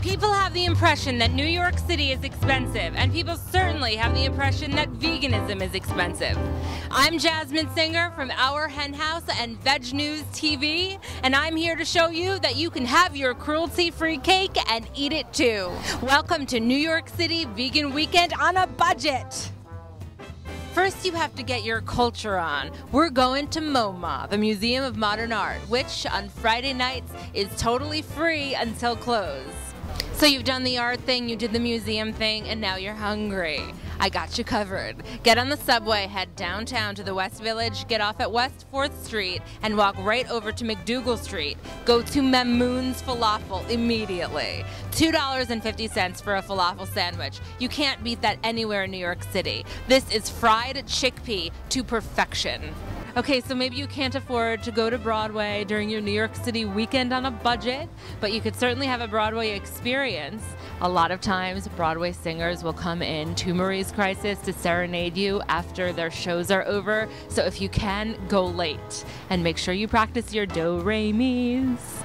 People have the impression that New York City is expensive, and people certainly have the impression that veganism is expensive. I'm Jasmin Singer from Our Hen House and VegNews TV, and I'm here to show you that you can have your cruelty-free cake and eat it too. Welcome to New York City Vegan Weekend on a budget. First, you have to get your culture on. We're going to MoMA, the Museum of Modern Art, which on Friday nights is totally free until close. So you've done the art thing, you did the museum thing, and now you're hungry. I got you covered. Get on the subway, head downtown to the West Village, get off at West 4th Street, and walk right over to McDougal Street. Go to Mamoun's Falafel immediately. $2.50 for a falafel sandwich. You can't beat that anywhere in New York City. This is fried chickpea to perfection. Okay, so maybe you can't afford to go to Broadway during your New York City weekend on a budget, but you could certainly have a Broadway experience. A lot of times, Broadway singers will come in to Marie's Crisis to serenade you after their shows are over, so if you can, go late. And make sure you practice your do-re-mis.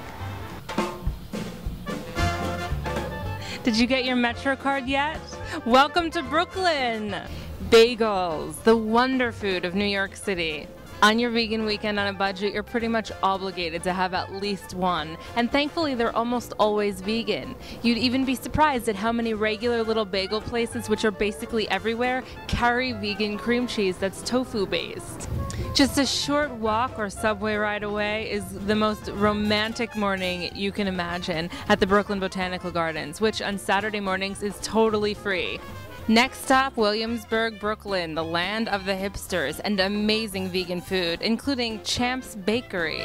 Did you get your Metro card yet? Welcome to Brooklyn! Bagels, the wonder food of New York City. On your vegan weekend on a budget, you're pretty much obligated to have at least one. And thankfully, they're almost always vegan. You'd even be surprised at how many regular little bagel places, which are basically everywhere, carry vegan cream cheese that's tofu-based. Just a short walk or subway ride away is the most romantic morning you can imagine at the Brooklyn Botanical Gardens, which on Saturday mornings is totally free. Next stop, Williamsburg, Brooklyn, the land of the hipsters, and amazing vegan food, including Champ's Bakery.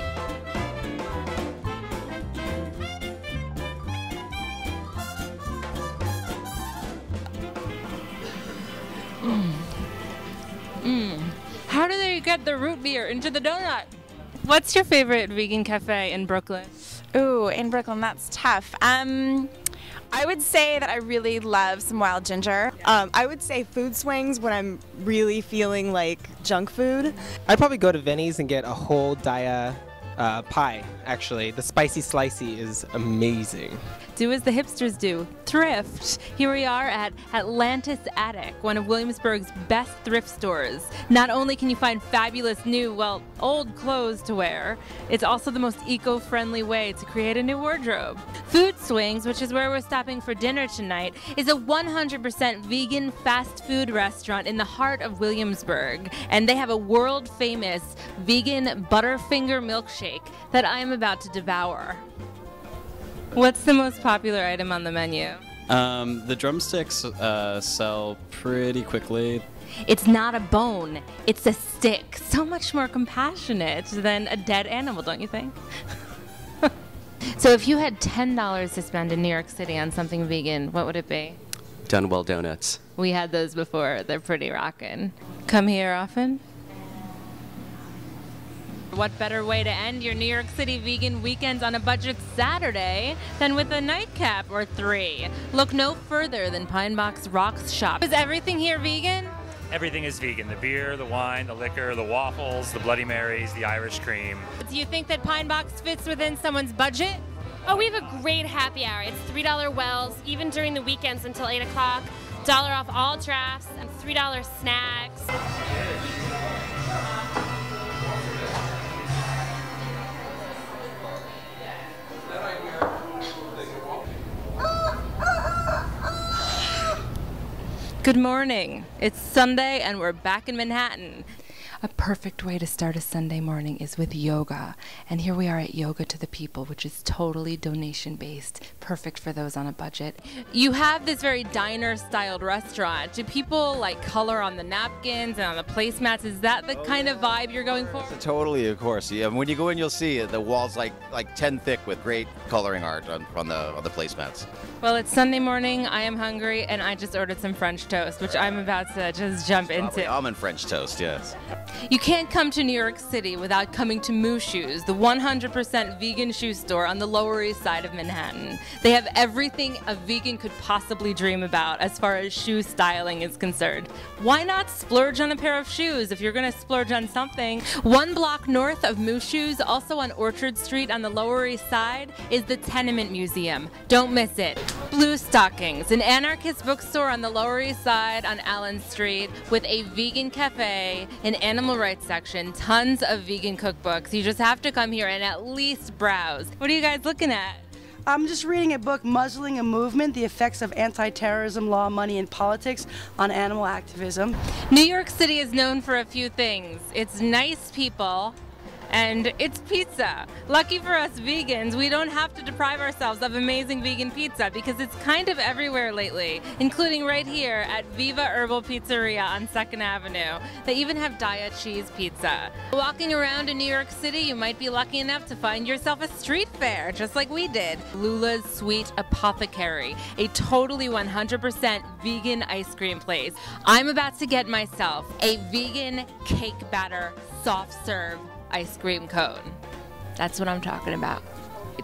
How do they get the root beer into the donut? What's your favorite vegan cafe in Brooklyn? Ooh, in Brooklyn, that's tough. I would say that I really love some wild ginger. I would say food swings when I'm really feeling like junk food. I'd probably go to Vinny's and get a whole Daya pie, actually. The spicy slicey is amazing. Do as the hipsters do. Thrift. Here we are at Atlantis Attic, one of Williamsburg's best thrift stores. Not only can you find fabulous new, well, old clothes to wear, it's also the most eco-friendly way to create a new wardrobe. Food Swings, which is where we're stopping for dinner tonight, is a 100% vegan fast food restaurant in the heart of Williamsburg. And they have a world-famous vegan Butterfinger milkshake that I'm about to devour. What's the most popular item on the menu? The drumsticks sell pretty quickly. It's not a bone, it's a stick. So much more compassionate than a dead animal, don't you think? So if you had $10 to spend in New York City on something vegan, what would it be? Dunwell Donuts. We had those before. They're pretty rockin'. Come here often? What better way to end your New York City vegan weekends on a budget Saturday than with a nightcap or three? Look no further than Pine Box Rocks Shop. Is everything here vegan? Everything is vegan. The beer, the wine, the liquor, the waffles, the Bloody Marys, the Irish cream. Do you think that Pine Box fits within someone's budget? Oh, we have a great happy hour. It's $3 wells, even during the weekends until 8 o'clock. $1 off all drafts and $3 snacks. Good morning. It's Sunday and we're back in Manhattan. A perfect way to start a Sunday morning is with yoga. And here we are at Yoga to the People, which is totally donation-based, perfect for those on a budget. You have this very diner-styled restaurant. Do people like color on the napkins and on the placemats? Is that the kind of vibe you're going for? Totally, of course. Yeah, when you go in, you'll see the walls like 10 thick with great coloring art on the placemats. Well, it's Sunday morning, I am hungry, and I just ordered some French toast, which I'm about to just jump into. Almond French toast, yes. You can't come to New York City without coming to Moo Shoes, the 100% vegan shoe store on the Lower East Side of Manhattan. They have everything a vegan could possibly dream about as far as shoe styling is concerned. Why not splurge on a pair of shoes if you're going to splurge on something? 1 block north of Moo Shoes, also on Orchard Street on the Lower East Side, is the Tenement Museum. Don't miss it. Blue Stockings, an anarchist bookstore on the Lower East Side on Allen Street with a vegan cafe, an animal rights section, tons of vegan cookbooks. You just have to come here and at least browse. What are you guys looking at? I'm just reading a book, Muzzling a Movement, The Effects of Anti-Terrorism Law, Money, and Politics on Animal Activism. New York City is known for a few things. It's nice people, and it's pizza. Lucky for us vegans, we don't have to deprive ourselves of amazing vegan pizza because it's kind of everywhere lately, including right here at Viva Herbal Pizzeria on 2nd Avenue. They even have diet cheese pizza. Walking around in New York City, you might be lucky enough to find yourself a street fair, just like we did. Lula's Sweet Apothecary, a totally 100% vegan ice cream place. I'm about to get myself a vegan cake batter soft serve ice cream cone. That's what I'm talking about.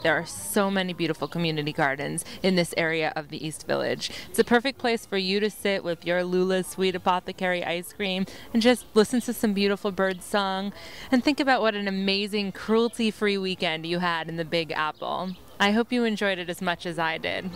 There are so many beautiful community gardens in this area of the East Village. It's a perfect place for you to sit with your Lula's Sweet Apothecary ice cream and just listen to some beautiful bird song and think about what an amazing cruelty-free weekend you had in the Big Apple. I hope you enjoyed it as much as I did.